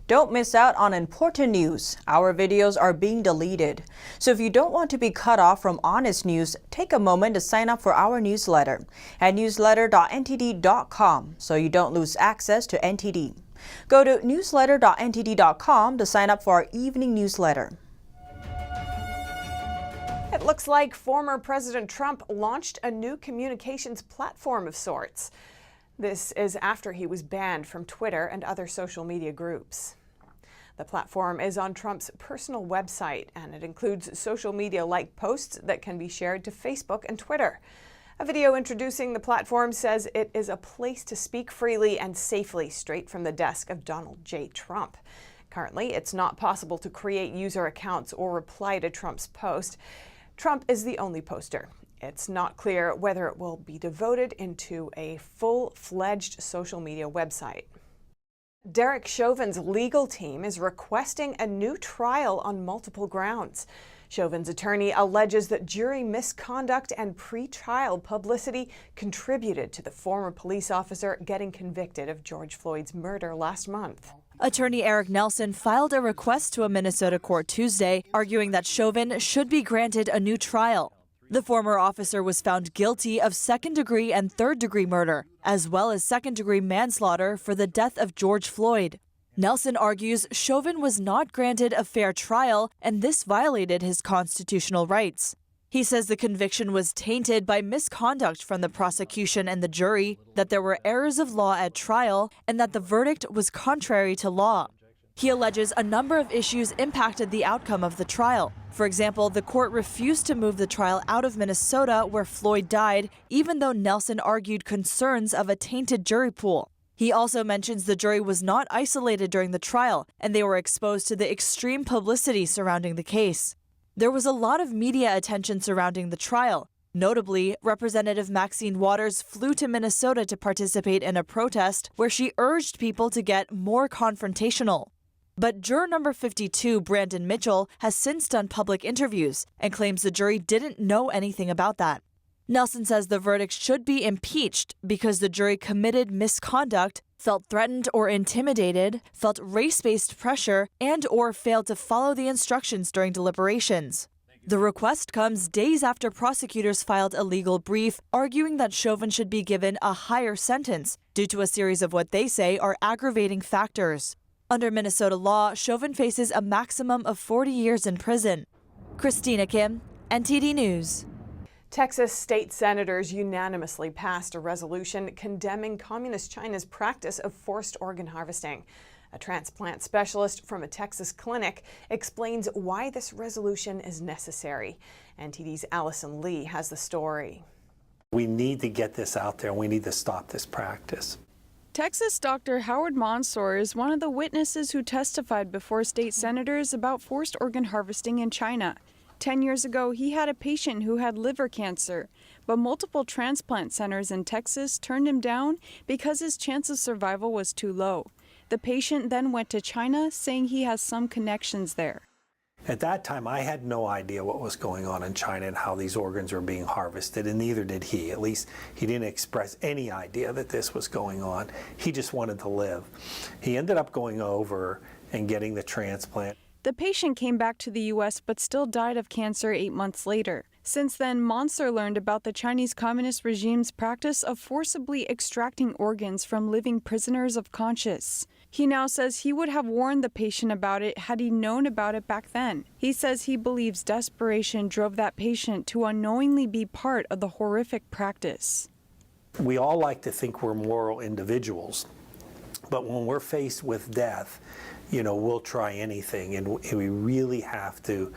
Don't miss out on important news. Our videos are being deleted. So if you don't want to be cut off from honest news, take a moment to sign up for our newsletter at newsletter.ntd.com so you don't lose access to NTD. Go to newsletter.ntd.com to sign up for our evening newsletter. It looks like former President Trump launched a new communications platform of sorts. This is after he was banned from Twitter and other social media groups. The platform is on Trump's personal website, and it includes social media-like posts that can be shared to Facebook and Twitter. A video introducing the platform says it is a place to speak freely and safely straight from the desk of Donald J. Trump. Currently, it's not possible to create user accounts or reply to Trump's post. Trump is the only poster. It's not clear whether it will be devoted into a full-fledged social media website. Derek Chauvin's legal team is requesting a new trial on multiple grounds. Chauvin's attorney alleges that jury misconduct and pretrial publicity contributed to the former police officer getting convicted of George Floyd's murder last month. Attorney Eric Nelson filed a request to a Minnesota court Tuesday, arguing that Chauvin should be granted a new trial. The former officer was found guilty of second-degree and third-degree murder, as well as second-degree manslaughter for the death of George Floyd. Nelson argues Chauvin was not granted a fair trial, and this violated his constitutional rights. He says the conviction was tainted by misconduct from the prosecution and the jury, that there were errors of law at trial, and that the verdict was contrary to law. He alleges a number of issues impacted the outcome of the trial. For example, the court refused to move the trial out of Minnesota, where Floyd died, even though Nelson argued concerns of a tainted jury pool. He also mentions the jury was not isolated during the trial, and they were exposed to the extreme publicity surrounding the case. There was a lot of media attention surrounding the trial. Notably, Representative Maxine Waters flew to Minnesota to participate in a protest where she urged people to get more confrontational. But juror number 52, Brandon Mitchell, has since done public interviews and claims the jury didn't know anything about that. Nelson says the verdict should be impeached because the jury committed misconduct, felt threatened or intimidated, felt race-based pressure, and/or failed to follow the instructions during deliberations. The request comes days after prosecutors filed a legal brief arguing that Chauvin should be given a higher sentence due to a series of what they say are aggravating factors. Under Minnesota law, Chauvin faces a maximum of 40 years in prison. Christina Kim, NTD News. Texas state senators unanimously passed a resolution condemning Communist China's practice of forced organ harvesting. A transplant specialist from a Texas clinic explains why this resolution is necessary. NTD's Allison Lee has the story. We need to get this out there. We need to stop this practice. Texas Dr. Howard Mansour is one of the witnesses who testified before state senators about forced organ harvesting in China. 10 years ago, he had a patient who had liver cancer, but multiple transplant centers in Texas turned him down because his chance of survival was too low. The patient then went to China, saying he has some connections there. At that time, I had no idea what was going on in China and how these organs were being harvested, and neither did he. At least he didn't express any idea that this was going on. He just wanted to live. He ended up going over and getting the transplant. The patient came back to the U.S. but still died of cancer 8 months later. Since then, Mansour learned about the Chinese Communist regime's practice of forcibly extracting organs from living prisoners of conscience. He now says he would have warned the patient about it had he known about it back then. He says he believes desperation drove that patient to unknowingly be part of the horrific practice. We all like to think we're moral individuals, but when we're faced with death, we'll try anything, and we really have to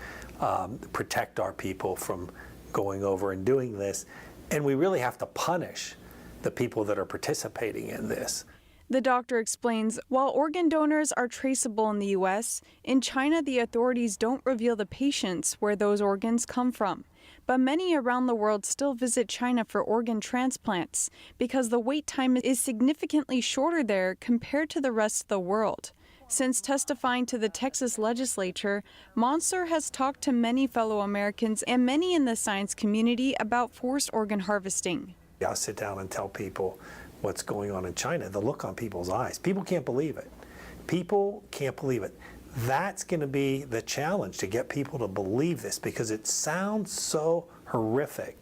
protect our people from going over and doing this, and we really have to punish the people that are participating in this. The doctor explains, while organ donors are traceable in the U.S., in China the authorities don't reveal the patients where those organs come from. But many around the world still visit China for organ transplants because the wait time is significantly shorter there compared to the rest of the world. Since testifying to the Texas legislature, Mansour has talked to many fellow Americans and many in the science community about forced organ harvesting. I'll sit down and tell people what's going on in China. The look on people's eyes, people can't believe it. People can't believe it. That's going to be the challenge, to get people to believe this, because it sounds so horrific.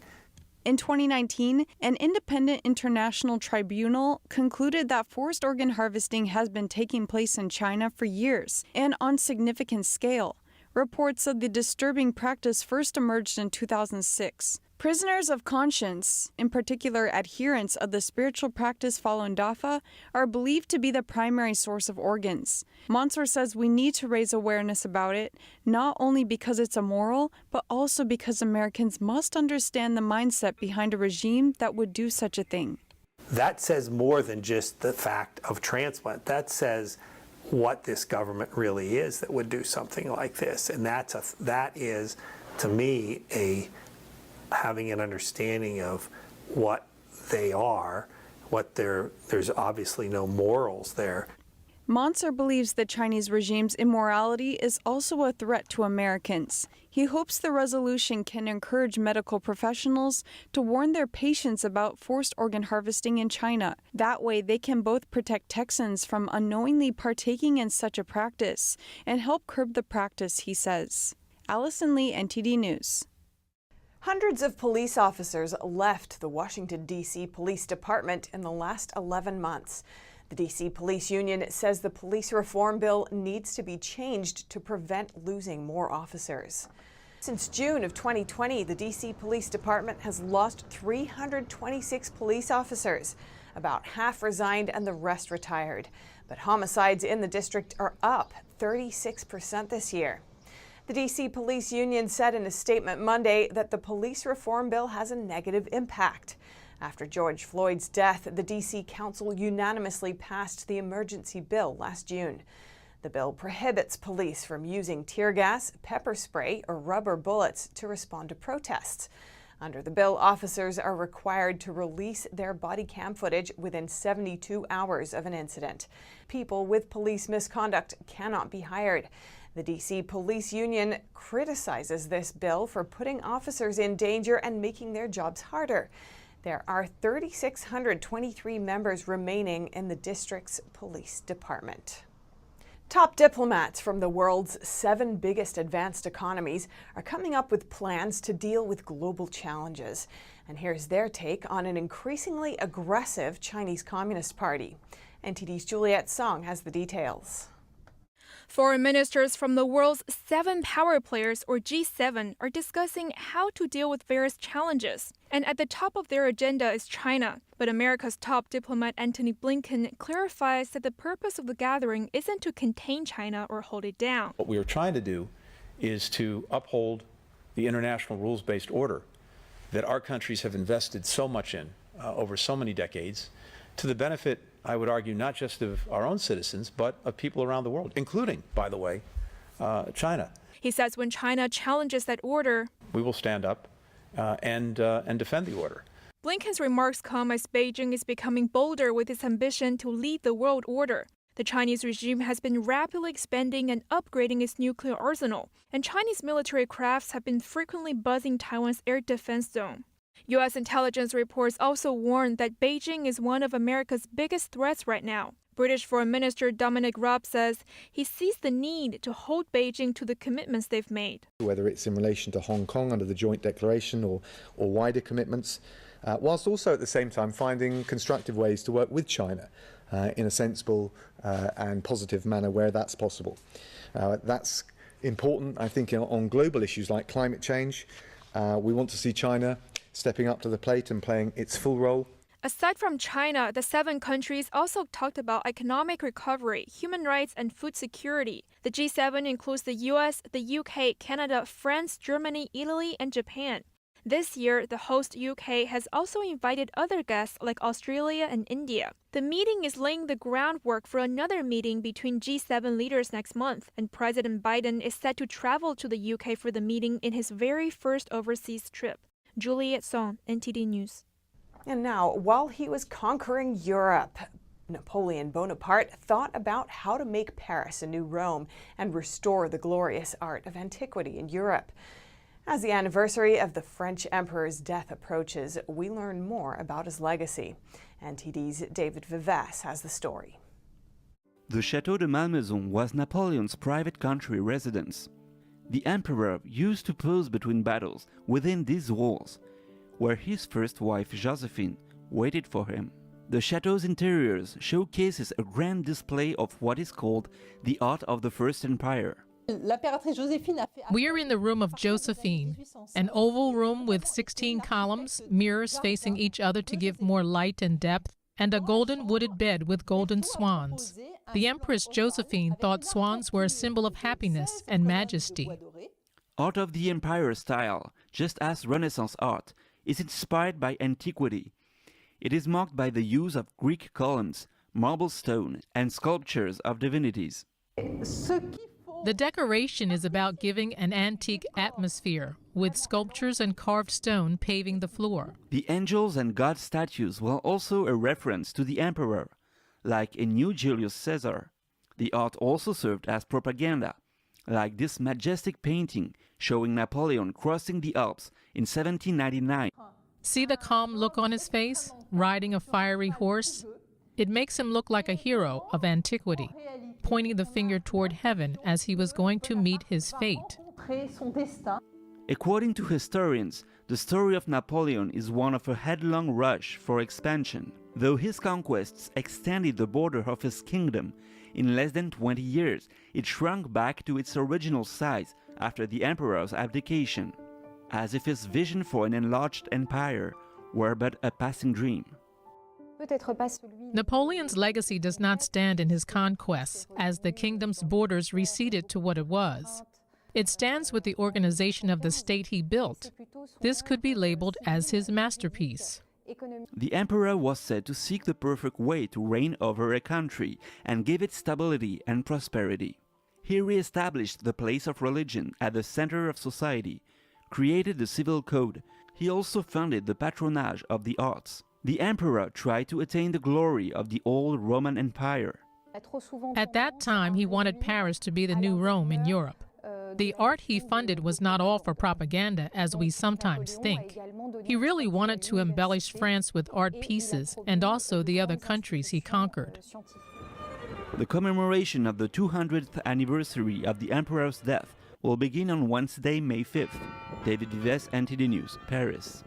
In 2019, an independent international tribunal concluded that forced organ harvesting has been taking place in China for years and on significant scale. Reports of the disturbing practice first emerged in 2006. Prisoners of conscience, in particular adherents of the spiritual practice Falun Dafa, are believed to be the primary source of organs. Mansour says we need to raise awareness about it, not only because it's immoral, but also because Americans must understand the mindset behind a regime that would do such a thing. That says more than just the fact of transplant. That says what this government really is that would do something like this. And that is, to me, having an understanding of what they are, there's obviously no morals there. Mansour believes the Chinese regime's immorality is also a threat to Americans. He hopes the resolution can encourage medical professionals to warn their patients about forced organ harvesting in China. That way, they can both protect Texans from unknowingly partaking in such a practice and help curb the practice, he says. Allison Lee, NTD News. Hundreds of police officers left the Washington, D.C. Police Department in the last 11 months. The D.C. Police Union says the police reform bill needs to be changed to prevent losing more officers. Since June of 2020, the D.C. Police Department has lost 326 police officers. About half resigned and the rest retired. But homicides in the district are up 36% this year. The D.C. Police Union said in a statement Monday that the police reform bill has a negative impact. After George Floyd's death, the D.C. Council unanimously passed the emergency bill last June. The bill prohibits police from using tear gas, pepper spray, or rubber bullets to respond to protests. Under the bill, officers are required to release their body cam footage within 72 hours of an incident. People with police misconduct cannot be hired. The D.C. Police Union criticizes this bill for putting officers in danger and making their jobs harder. There are 3,623 members remaining in the district's police department. Top diplomats from the world's 7 biggest advanced economies are coming up with plans to deal with global challenges. And here's their take on an increasingly aggressive Chinese Communist Party. NTD's Juliette Song has the details. Foreign ministers from the world's 7 power players, or G7, are discussing how to deal with various challenges. And at the top of their agenda is China. But America's top diplomat Antony Blinken clarifies that the purpose of the gathering isn't to contain China or hold it down. What we are trying to do is to uphold the international rules-based order that our countries have invested so much in over so many decades, to the benefit, I would argue, not just of our own citizens, but of people around the world, including, by the way, China. He says when China challenges that order, we will stand up and defend the order. Blinken's remarks come as Beijing is becoming bolder with its ambition to lead the world order. The Chinese regime has been rapidly expanding and upgrading its nuclear arsenal, and Chinese military crafts have been frequently buzzing Taiwan's air defense zone. U.S. intelligence reports also warn that Beijing is one of America's biggest threats right now. British Foreign Minister Dominic Raab says he sees the need to hold Beijing to the commitments they've made. Whether it's in relation to Hong Kong under the joint declaration or wider commitments, whilst also at the same time finding constructive ways to work with China in a sensible and positive manner where that's possible. That's important, I think, on global issues like climate change. We want to see China stepping up to the plate and playing its full role. Aside from China, the 7 countries also talked about economic recovery, human rights, and food security. The G7 includes the US, the UK, Canada, France, Germany, Italy, and Japan. This year, the host UK has also invited other guests like Australia and India. The meeting is laying the groundwork for another meeting between G7 leaders next month, and President Biden is set to travel to the UK for the meeting in his very first overseas trip. Juliette Song, NTD News. And now, while he was conquering Europe, Napoleon Bonaparte thought about how to make Paris a new Rome and restore the glorious art of antiquity in Europe. As the anniversary of the French emperor's death approaches, we learn more about his legacy. NTD's David Vivas has the story. The Château de Malmaison was Napoleon's private country residence. The emperor used to pose between battles within these walls, where his first wife Josephine waited for him. The chateau's interiors showcases a grand display of what is called the art of the First Empire. We are in the room of Josephine, an oval room with 16 columns, mirrors facing each other to give more light and depth, and a golden wooded bed with golden swans. The Empress Josephine thought swans were a symbol of happiness and majesty. Art of the Empire style, just as Renaissance art, is inspired by antiquity. It is marked by the use of Greek columns, marble stone, and sculptures of divinities. The decoration is about giving an antique atmosphere, with sculptures and carved stone paving the floor. The angels and God statues were also a reference to the emperor, like in New Julius Caesar. The art also served as propaganda, like this majestic painting showing Napoleon crossing the Alps in 1799. See the calm look on his face, riding a fiery horse? It makes him look like a hero of antiquity, pointing the finger toward heaven as he was going to meet his fate. According to historians, the story of Napoleon is one of a headlong rush for expansion. Though his conquests extended the border of his kingdom, in less than 20 years, it shrunk back to its original size after the emperor's abdication, as if his vision for an enlarged empire were but a passing dream. Napoleon's legacy does not stand in his conquests, as the kingdom's borders receded to what it was. It stands with the organization of the state he built. This could be labeled as his masterpiece. The emperor was said to seek the perfect way to reign over a country and give it stability and prosperity. He re-established the place of religion at the center of society, created the civil code. He also funded the patronage of the arts. The emperor tried to attain the glory of the old Roman Empire. At that time, he wanted Paris to be the new Rome in Europe. The art he funded was not all for propaganda, as we sometimes think. He really wanted to embellish France with art pieces and also the other countries he conquered. The commemoration of the 200th anniversary of the emperor's death will begin on Wednesday, May 5th. David Vives, NTD News, Paris.